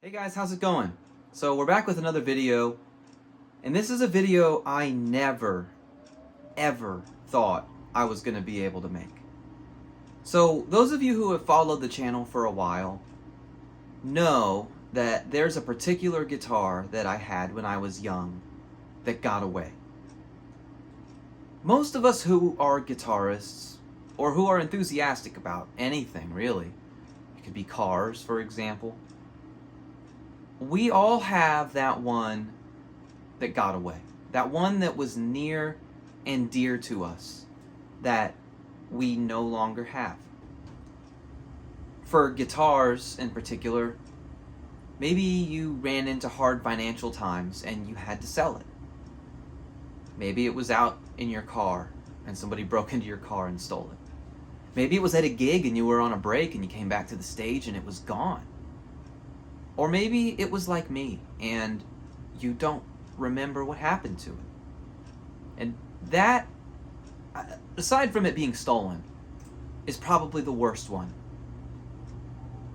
Hey guys, how's it going? So we're back with another video, and this is a video I never, ever thought I was going to be able to make. So those of you who have followed the channel for a while know that there's a particular guitar that I had when I was young that got away. Most of us who are guitarists, or who are enthusiastic about anything really, it could be cars for example, we all have that one that got away. That one that was near and dear to us that we no longer have. For guitars in particular, maybe you ran into hard financial times and you had to sell it. Maybe it was out in your car and somebody broke into your car and stole it. Maybe it was at a gig and you were on a break and you came back to the stage and it was gone. Or maybe it was like me, and you don't remember what happened to it. And that, aside from it being stolen, is probably the worst one.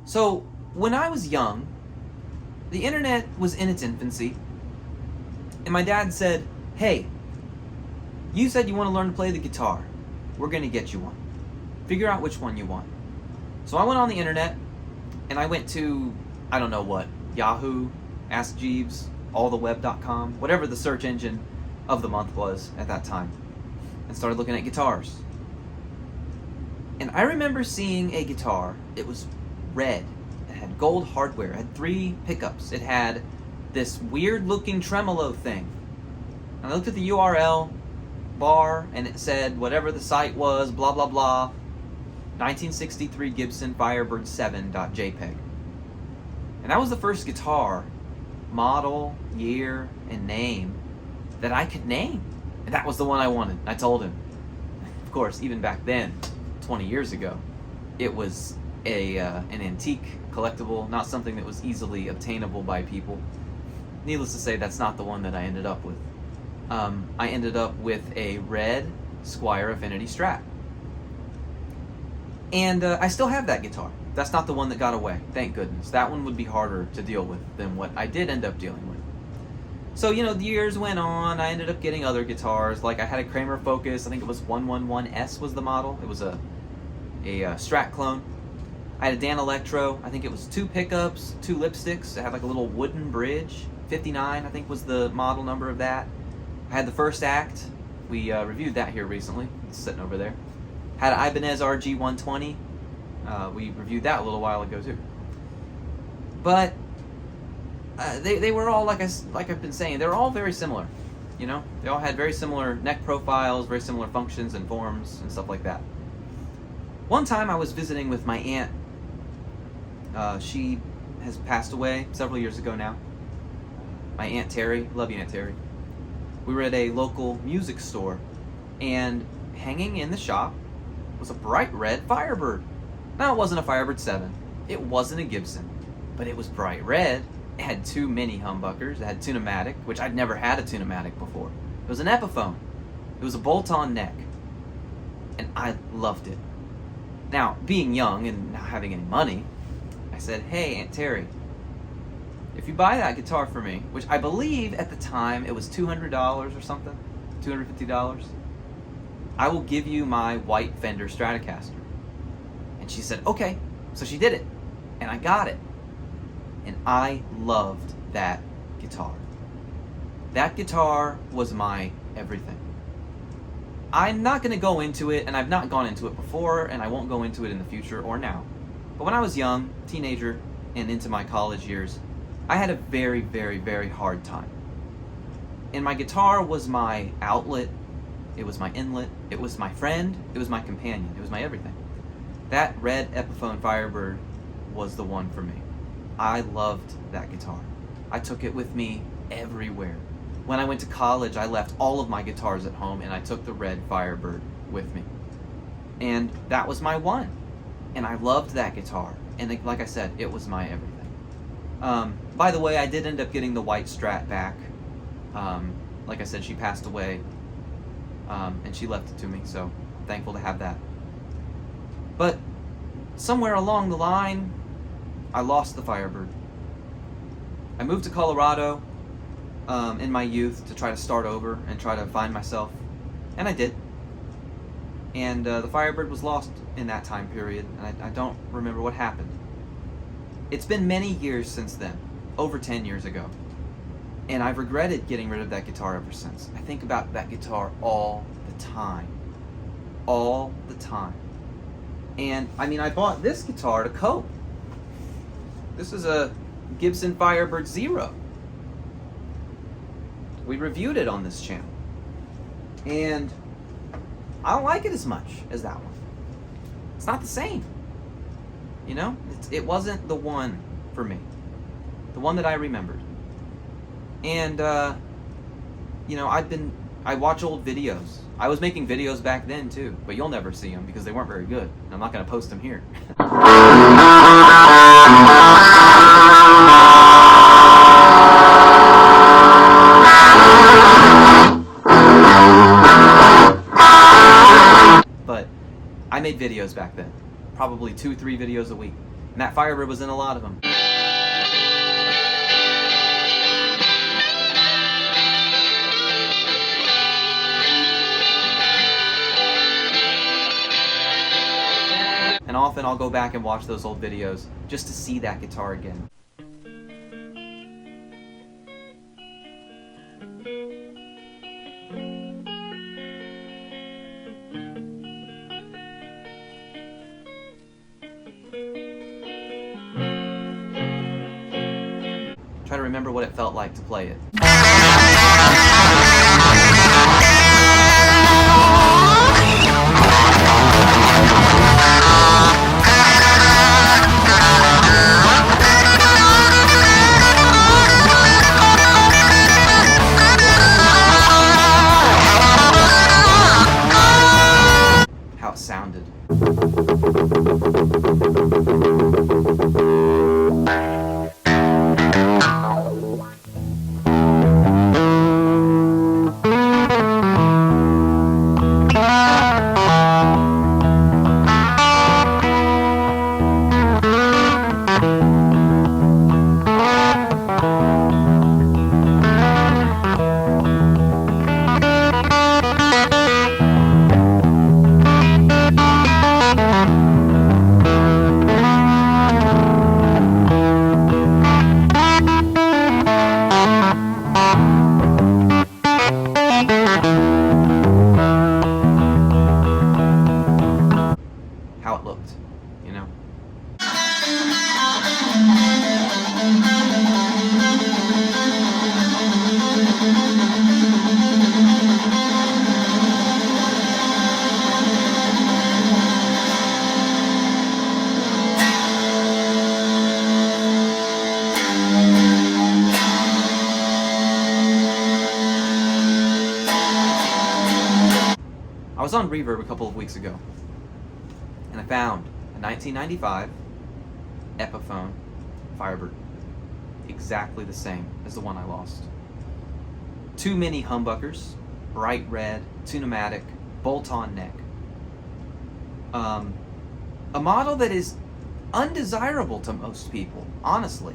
So, when I was young, the internet was in its infancy, and my dad said, "Hey, you said you want to learn to play the guitar. We're going to get you one. Figure out which one you want." So I went on the internet, and I went to I don't know what, Yahoo, Ask Jeeves, alltheweb.com, whatever the search engine of the month was at that time, and started looking at guitars. And I remember seeing a guitar. It was red. It had gold hardware. It had 3 pickups. It had this weird looking tremolo thing. And I looked at the URL bar and it said whatever the site was, blah blah blah, 1963 Gibson Firebird 7.jpg. And that was the first guitar, model, year, and name that I could name. And that was the one I wanted. I told him. Of course, even back then, 20 years ago, it was an antique, collectible, not something that was easily obtainable by people. Needless to say, that's not the one that I ended up with. I ended up with a red Squier Affinity Strat. And I still have that guitar. That's not the one that got away, thank goodness. That one would be harder to deal with than what I did end up dealing with. So, the years went on, I ended up getting other guitars, like I had a Kramer Focus, I think it was 111S was the model. It was a Strat clone. I had a Dan Electro, I think it was 2 pickups, 2 lipsticks, it had like a little wooden bridge, 59 I think was the model number of that. I had the First Act, we reviewed that here recently, it's sitting over there. Had an Ibanez RG120. We reviewed that a little while ago too. But they were all, like I've been saying, they're all very similar. They all had very similar neck profiles, very similar functions and forms and stuff like that. One time I was visiting with my aunt. She has passed away several years ago now. My Aunt Terry, love you Aunt Terry. We were at a local music store, and hanging in the shop was a bright red Firebird. Now, it wasn't a Firebird 7, it wasn't a Gibson, but it was bright red. It had 2 mini humbuckers, it had tunematic, which I'd never had a tunematic before. It was an Epiphone. It was a bolt-on neck, and I loved it. Now, being young and not having any money, I said, "Hey, Aunt Terry, if you buy that guitar for me," which I believe at the time it was $200 or something, $250, "I will give you my white Fender Stratocaster." And she said, "Okay." So she did it, and I got it. And I loved that guitar. That guitar was my everything. I'm not going to go into it, and I've not gone into it before, and I won't go into it in the future or now. But when I was young, teenager, and into my college years, I had a very, very, very hard time. And my guitar was my outlet, it was my inlet, it was my friend, it was my companion, it was my everything. That red Epiphone Firebird was the one for me. I loved that guitar. I took it with me everywhere. When I went to college, I left all of my guitars at home and I took the red Firebird with me. And that was my one. And I loved that guitar. And like I said, it was my everything. By the way, I did end up getting the white Strat back. Like I said, she passed away. And she left it to me, so I'm thankful to have that. But somewhere along the line, I lost the Firebird. I moved to Colorado in my youth to try to start over and try to find myself, and I did. And the Firebird was lost in that time period, and I don't remember what happened. It's been many years since then, over 10 years ago, and I've regretted getting rid of that guitar ever since. I think about that guitar all the time. All the time. And, I mean, I bought this guitar to cope. This is a Gibson Firebird Zero. We reviewed it on this channel. And I don't like it as much as that one. It's not the same. You know? It wasn't the one for me. The one that I remembered. And, you know, I watch old videos. I was making videos back then too, but you'll never see them because they weren't very good. And I'm not going to post them here. But I made videos back then. Probably 2-3 videos a week. And that Firebird was in a lot of them. And often I'll go back and watch those old videos just to see that guitar again. Try to remember what it felt like to play it. How it sounded. How it looked, you know? I was on Reverb a couple of weeks ago, and I found a 1995 Epiphone Firebird, exactly the same as the one I lost. 2 mini humbuckers, bright red, 2 pneumatic, bolt-on neck. A model that is undesirable to most people, honestly.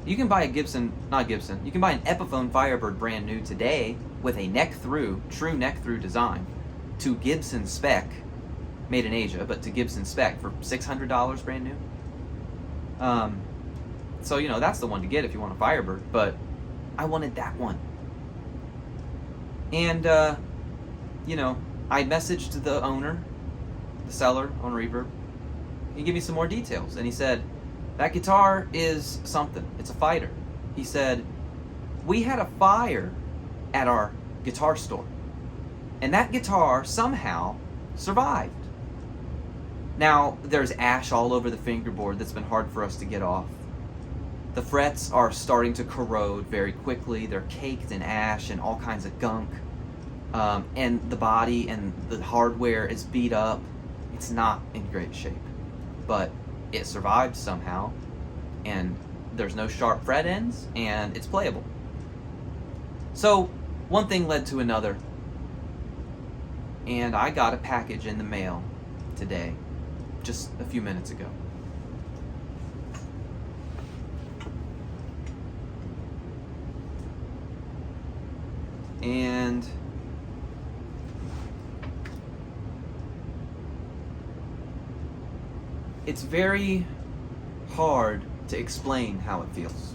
You can buy a you can buy an Epiphone Firebird brand new today with a true neck-through design to Gibson spec, made in Asia, but to Gibson spec for $600 brand new. So, you know, that's the one to get if you want a Firebird, but I wanted that one. And, you know, I messaged the owner, the seller on Reverb. He gave me some more details, and he said, that guitar is something. It's a fighter. He said, we had a fire at our guitar store, and that guitar somehow survived. Now, there's ash all over the fingerboard that's been hard for us to get off. The frets are starting to corrode very quickly. They're caked in ash and all kinds of gunk. And the body and the hardware is beat up. It's not in great shape. But it survived somehow. And there's no sharp fret ends, and it's playable. So, one thing led to another. And I got a package in the mail today, just a few minutes ago. and it's very hard to explain how it feels.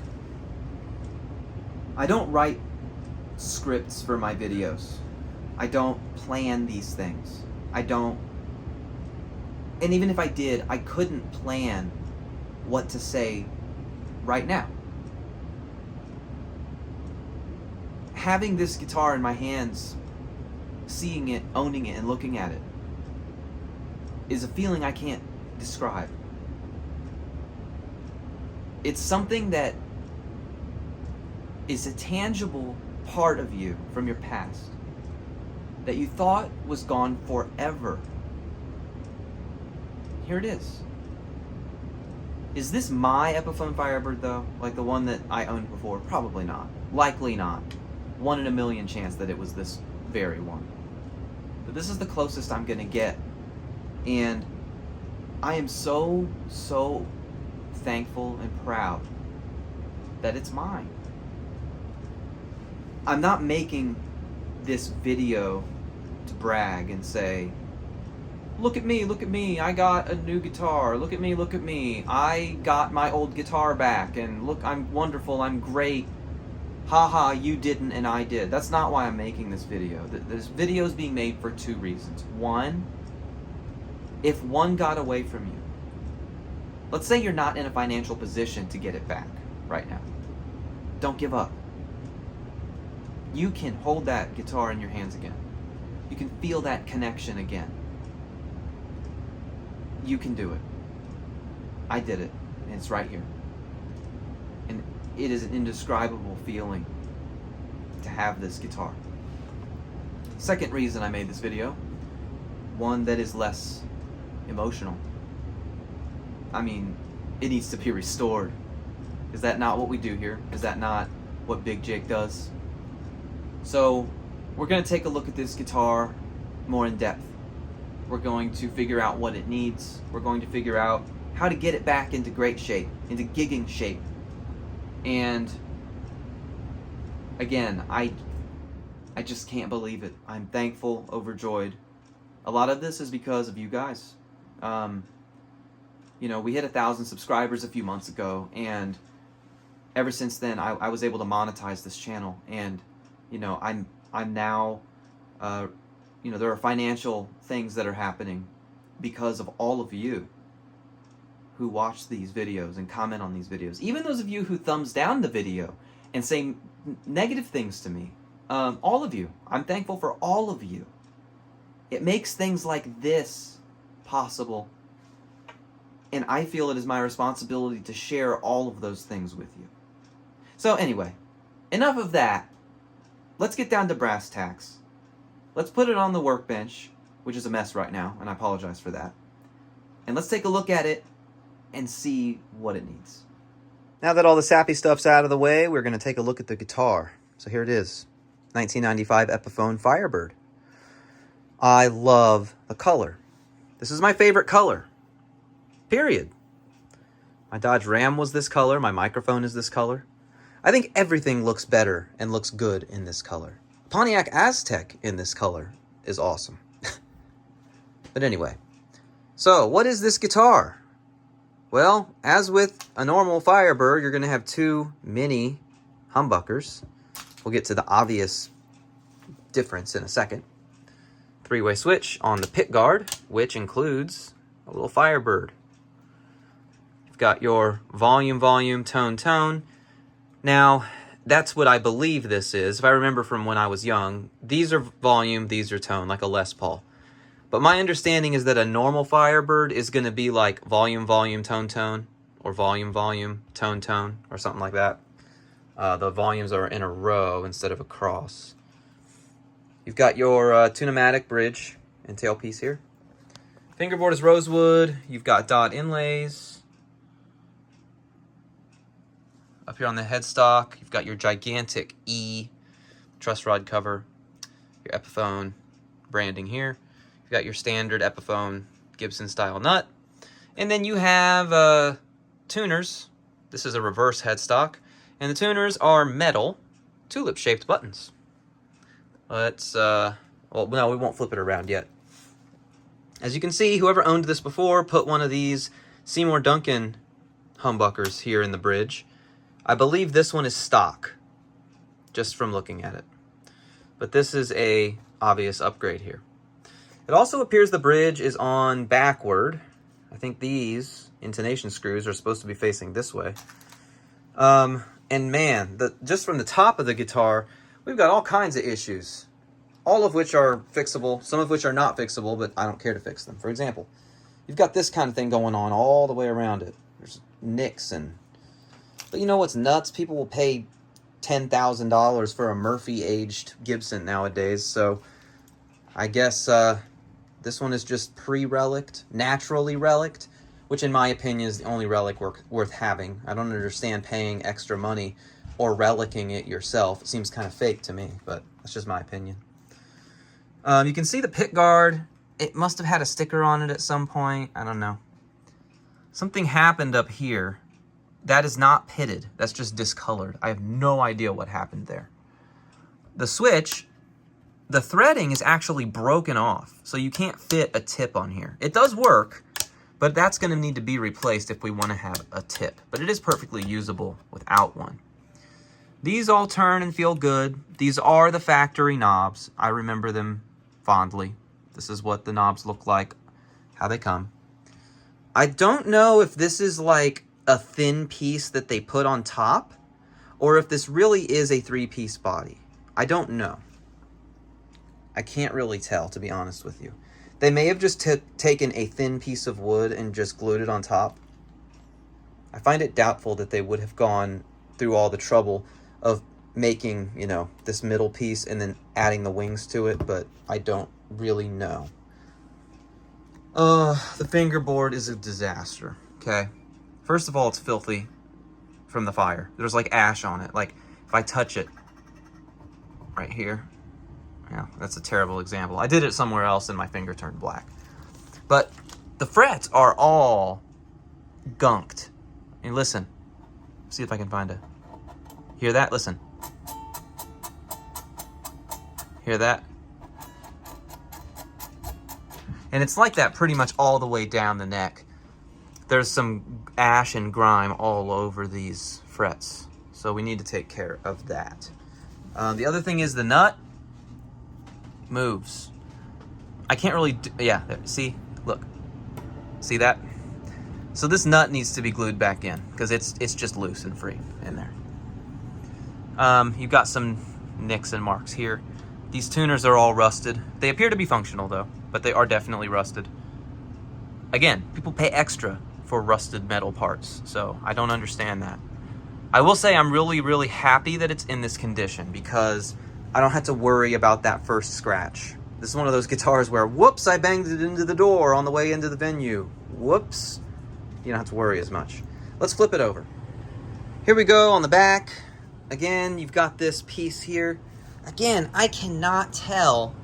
I don't write scripts for my videos. I don't plan these things. I don't, and even if I did, I couldn't plan what to say right now. Having this guitar in my hands, seeing it, owning it, and looking at it is a feeling I can't describe. It's something that is a tangible part of you from your past that you thought was gone forever. Here it is. Is this my Epiphone Firebird though? Like the one that I owned before? Probably not. Likely not. 1 in a million chance that it was this very one. But this is the closest I'm gonna get. And I am so thankful and proud that it's mine. I'm not making this video to brag and say, look at me, I got a new guitar, look at me, I got my old guitar back, and look, I'm wonderful, I'm great, haha, you didn't and I did. That's not why I'm making this video. This video is being made for 2 reasons. One, if one got away from you, let's say you're not in a financial position to get it back right now, don't give up. You can hold that guitar in your hands again. You can feel that connection again. You can do it. I did it, and it's right here. And it is an indescribable feeling to have this guitar. Second reason I made this video, one that is less emotional. I mean, it needs to be restored. Is that not what we do here? Is that not what Big Jake does? So we're going to take a look at this guitar more in depth. We're going to figure out what it needs. We're going to figure out how to get it back into great shape, into gigging shape. And again, I just can't believe it. I'm thankful, overjoyed. A lot of this is because of you guys. You know, we hit 1,000 subscribers a few months ago, and ever since then, I was able to monetize this channel. And you know, I'm now, you know, there are financial things that are happening because of all of you who watch these videos and comment on these videos. Even those of you who thumbs down the video and say negative things to me. All of you. I'm thankful for all of you. It makes things like this possible. And I feel it is my responsibility to share all of those things with you. So anyway, enough of that. Let's get down to brass tacks. Let's put it on the workbench, which is a mess right now, and I apologize for that. And let's take a look at it and see what it needs. Now that all the sappy stuff's out of the way, we're going to take a look at the guitar. So here it is, 1995 Epiphone Firebird. I love the color. This is my favorite color, period. My Dodge Ram was this color, my microphone is this color. I think everything looks better and looks good in this color. Pontiac Aztec in this color is awesome. But anyway, so what is this guitar? Well, as with a normal Firebird, you're going to have 2 mini humbuckers. We'll get to the obvious difference in a second. 3-way switch on the pick guard, which includes a little Firebird. You've got your volume, tone. Now, that's what I believe this is. If I remember from when I was young, these are volume, these are tone, like a Les Paul. But my understanding is that a normal Firebird is going to be like volume, tone, or volume, tone, or something like that. The volumes are in a row instead of across. You've got your Tunematic bridge and tailpiece here. Fingerboard is rosewood. You've got dot inlays. Up here on the headstock, you've got your gigantic E truss rod cover, your Epiphone branding here. You've got your standard Epiphone Gibson style nut. And then you have tuners. This is a reverse headstock. And the tuners are metal tulip-shaped buttons. Let's, well, no, we won't flip it around yet. As you can see, whoever owned this before put one of these Seymour Duncan humbuckers here in the bridge. I believe this one is stock, just from looking at it. But this is a obvious upgrade here. It also appears the bridge is on backward. I think these intonation screws are supposed to be facing this way. And man, just from the top of the guitar, we've got all kinds of issues. All of which are fixable, some of which are not fixable, but I don't care to fix them. For example, you've got this kind of thing going on all the way around it. There's nicks and... But you know what's nuts? People will pay $10,000 for a Murphy-aged Gibson nowadays, so I guess this one is just pre-reliced, naturally reliced, which in my opinion is the only relic worth having. I don't understand paying extra money or relicking it yourself. It seems kind of fake to me, but that's just my opinion. You can see the pick guard. It must have had a sticker on it at some point. I don't know. Something happened up here. That is not pitted. That's just discolored. I have no idea what happened there. The switch, the threading is actually broken off, so you can't fit a tip on here. It does work, but that's going to need to be replaced if we want to have a tip. But it is perfectly usable without one. These all turn and feel good. These are the factory knobs. I remember them fondly. This is what the knobs look like, how they come. I don't know if this is like a thin piece that they put on top, or if this really is a 3-piece body. I don't know. I can't really tell, to be honest with you. They may have just taken a thin piece of wood and just glued it on top. I find it doubtful that they would have gone through all the trouble of making, you know, this middle piece and then adding the wings to it, but I don't really know. The fingerboard is a disaster, okay? First of all, it's filthy from the fire. There's like ash on it. Like, if I touch it right here, yeah, that's a terrible example. I did it somewhere else and my finger turned black. But the frets are all gunked. And listen, see if I can find it. Hear that? Listen. Hear that? And it's like that pretty much all the way down the neck. There's some ash and grime all over these frets. So we need to take care of that. The other thing is the nut moves. I can't really yeah, there, see? Look. See that? So this nut needs to be glued back in because it's just loose and free in there. You've got some nicks and marks here. These tuners are all rusted. They appear to be functional though, but they are definitely rusted. Again, people pay extra for rusted metal parts, so I don't understand that. I will say I'm really, really happy that it's in this condition because I don't have to worry about that first scratch. This is one of those guitars where, whoops, I banged it into the door on the way into the venue. Whoops. You don't have to worry as much. Let's flip it over. Here we go on the back. Again, you've got this piece here. Again, I cannot tell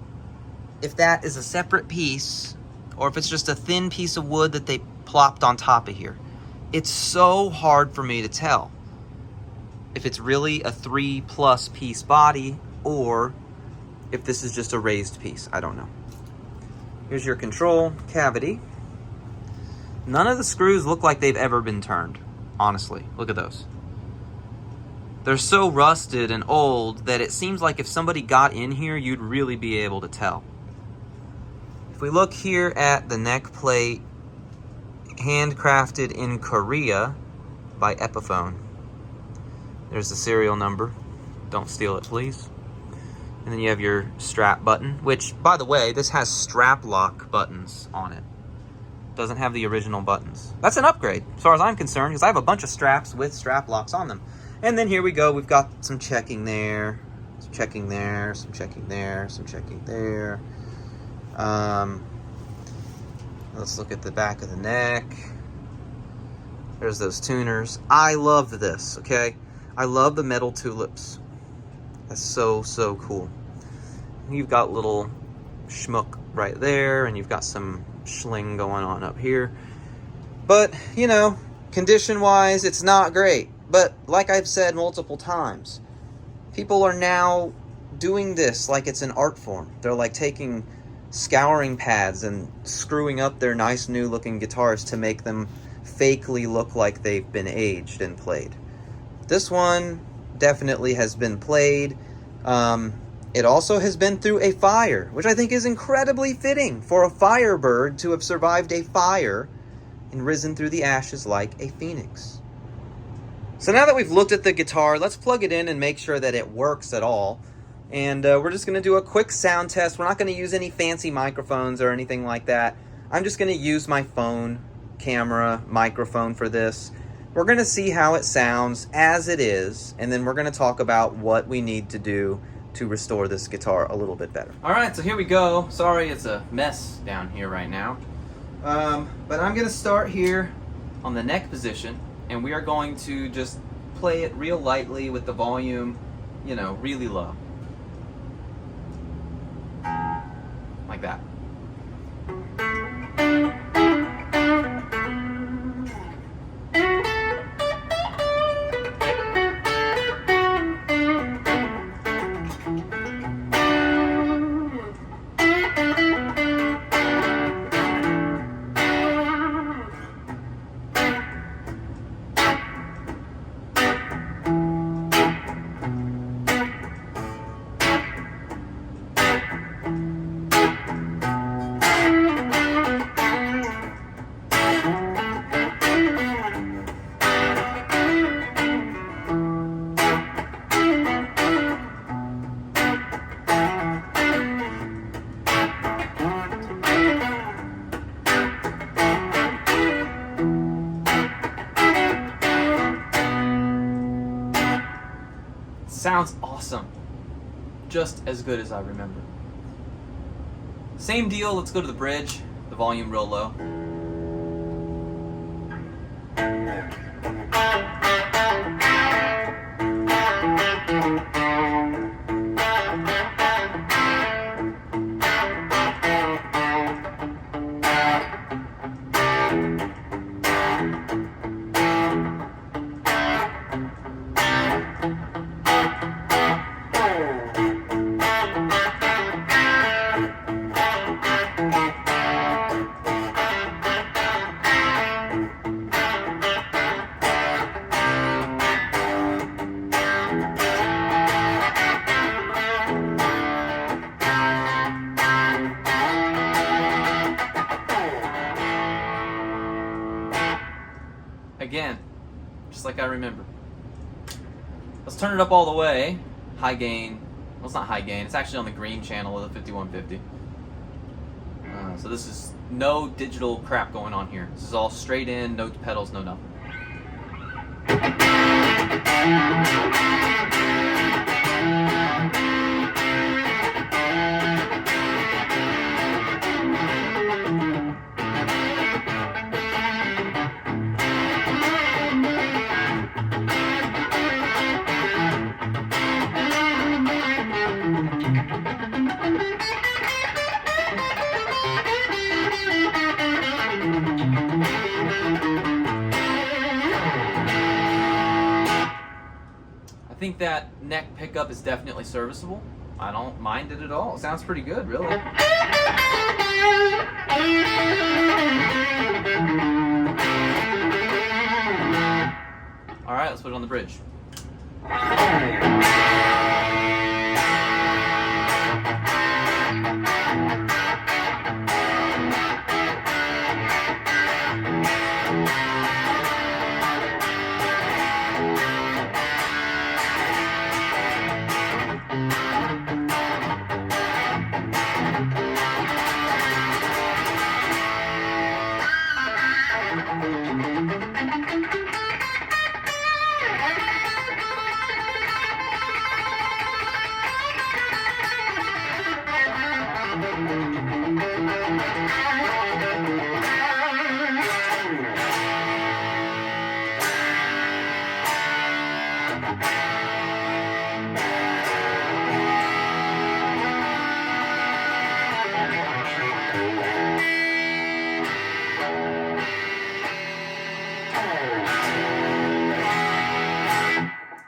if that is a separate piece or if it's just a thin piece of wood that they plopped on top of here. It's so hard for me to tell if it's really a 3+ piece body or if this is just a raised piece. I don't know. Here's your control cavity. None of the screws look like they've ever been turned, honestly. Look at those. They're so rusted and old that it seems like if somebody got in here, you'd really be able to tell. If we look here at the neck plate, handcrafted in Korea by Epiphone. There's the serial number. Don't steal it, please. And then you have your strap button, which, by the way, this has strap lock buttons on it. Doesn't have the original buttons. That's an upgrade, as far as I'm concerned, because I have a bunch of straps with strap locks on them. And then here we go. We've got some checking there, some checking there, some checking there, some checking there. Let's look at the back of the neck. There's those tuners. I love this, okay? I love the metal tulips. That's so, so cool. You've got little schmuck right there, and you've got some schling going on up here. But, you know, condition-wise, it's not great. But like I've said multiple times, people are now doing this like it's an art form. They're like taking scouring pads and screwing up their nice new looking guitars to make them fakely look like they've been aged and played. This one definitely has been played. It also has been through a fire, which I think is incredibly fitting for a Firebird to have survived a fire and risen through the ashes like a phoenix. So now that we've looked at the guitar, let's plug it in and make sure that it works at all. And we're just going to do a quick sound test. We're not going to use any fancy microphones or anything like that. I'm just going to use my phone camera microphone for this. We're going to see how it sounds as it is, and then we're going to talk about what we need to do to restore this guitar a little bit better. Alright, so here we go. Sorry it's a mess down here right now. But I'm going to start here on the neck position, and we are going to just play it real lightly with the volume, you know, really low. Like that. Sounds awesome. Just as good as I remember. Same deal, let's go to the bridge. The volume real low. Again, just like I remember. Let's turn it up all the way. High gain. Well, it's not high gain. It's actually on the green channel of the 5150. So this is no digital crap going on here. This is all straight in, no pedals, no nothing. I think that neck pickup is definitely serviceable. I don't mind it at all. It sounds pretty good, really. Alright, let's put it on the bridge.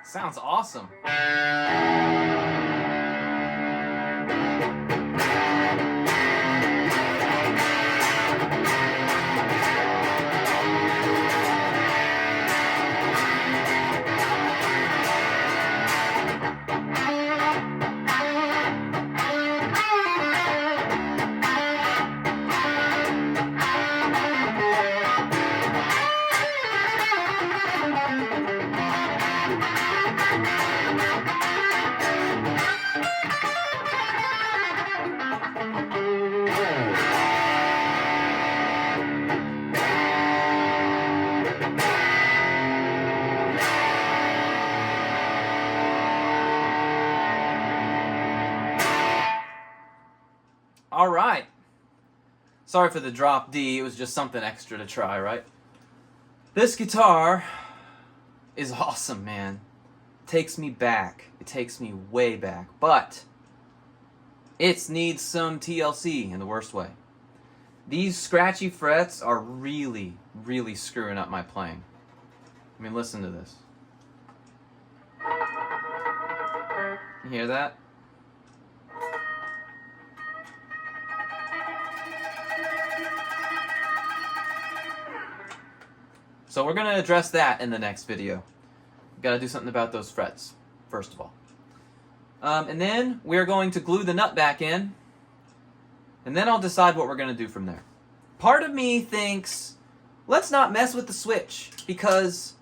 Sounds awesome. All right. Sorry for the drop D. It was just something extra to try, right? This guitar is awesome, man. It takes me back. It takes me way back. But it needs some TLC in the worst way. These scratchy frets are really, really screwing up my playing. I mean, listen to this. You hear that? So we're going to address that in the next video. We've got to do something about those frets, first of all. And then we're going to glue the nut back in, and then I'll decide what we're going to do from there. Part of me thinks, let's not mess with the switch, because,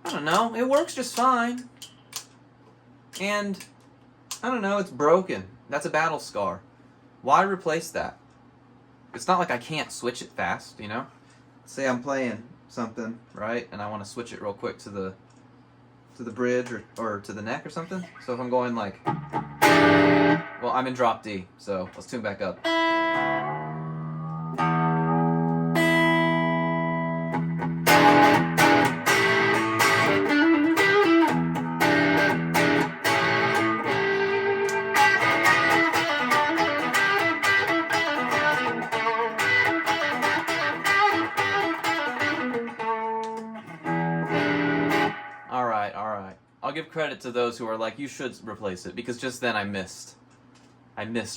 I don't know, it works just fine. And, I don't know, it's broken. That's a battle scar. Why replace that? It's not like I can't switch it fast, you know? Say I'm playing something, right? And I want to switch it real quick to the bridge or to the neck or something. So if I'm going like, well, I'm in drop D, so let's tune back up. Alright. I'll give credit to those who are like, you should replace it, because just then I missed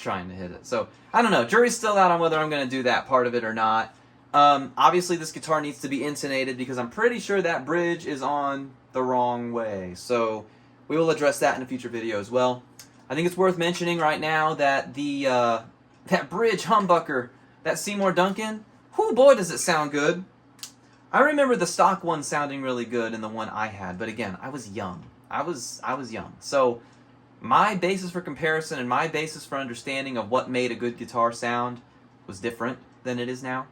trying to hit it. So, I don't know. Jury's still out on whether I'm going to do that part of it or not. Obviously, this guitar needs to be intonated, because I'm pretty sure that bridge is on the wrong way. So, we will address that in a future video as well. I think it's worth mentioning right now that that bridge humbucker, that Seymour Duncan, whoo boy does it sound good. I remember the stock one sounding really good and the one I had, but again, I was young. I was young. So my basis for comparison and my basis for understanding of what made a good guitar sound was different than it is now.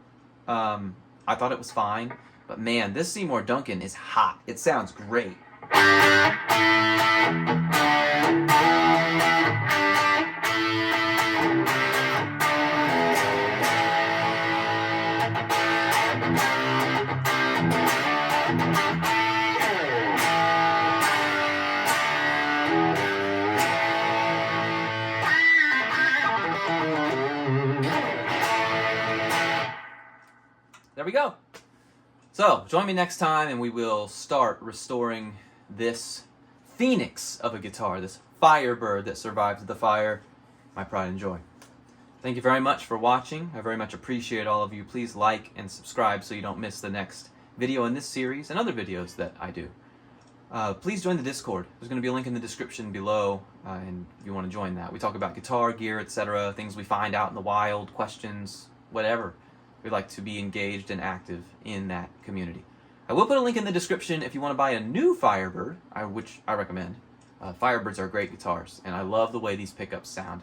I thought it was fine, but man, this Seymour Duncan is hot. It sounds great. There we go. So, join me next time and we will start restoring this phoenix of a guitar, this Firebird that survived the fire, my pride and joy. Thank you very much for watching. I very much appreciate all of you. Please like and subscribe so you don't miss the next video in this series and other videos that I do. Please join the Discord. There's going to be a link in the description below, and if you want to join that. We talk about guitar, gear, etc., things we find out in the wild, questions, whatever. We'd like to be engaged and active in that community. I will put a link in the description if you want to buy a new Firebird, which I recommend. Firebirds are great guitars, and I love the way these pickups sound.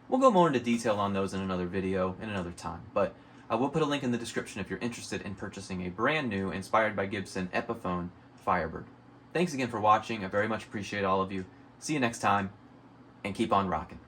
We'll go more into detail on those in another video, in another time, but I will put a link in the description if you're interested in purchasing a brand new, inspired by Gibson, Epiphone Firebird. Thanks again for watching. I very much appreciate all of you. See you next time, and keep on rocking.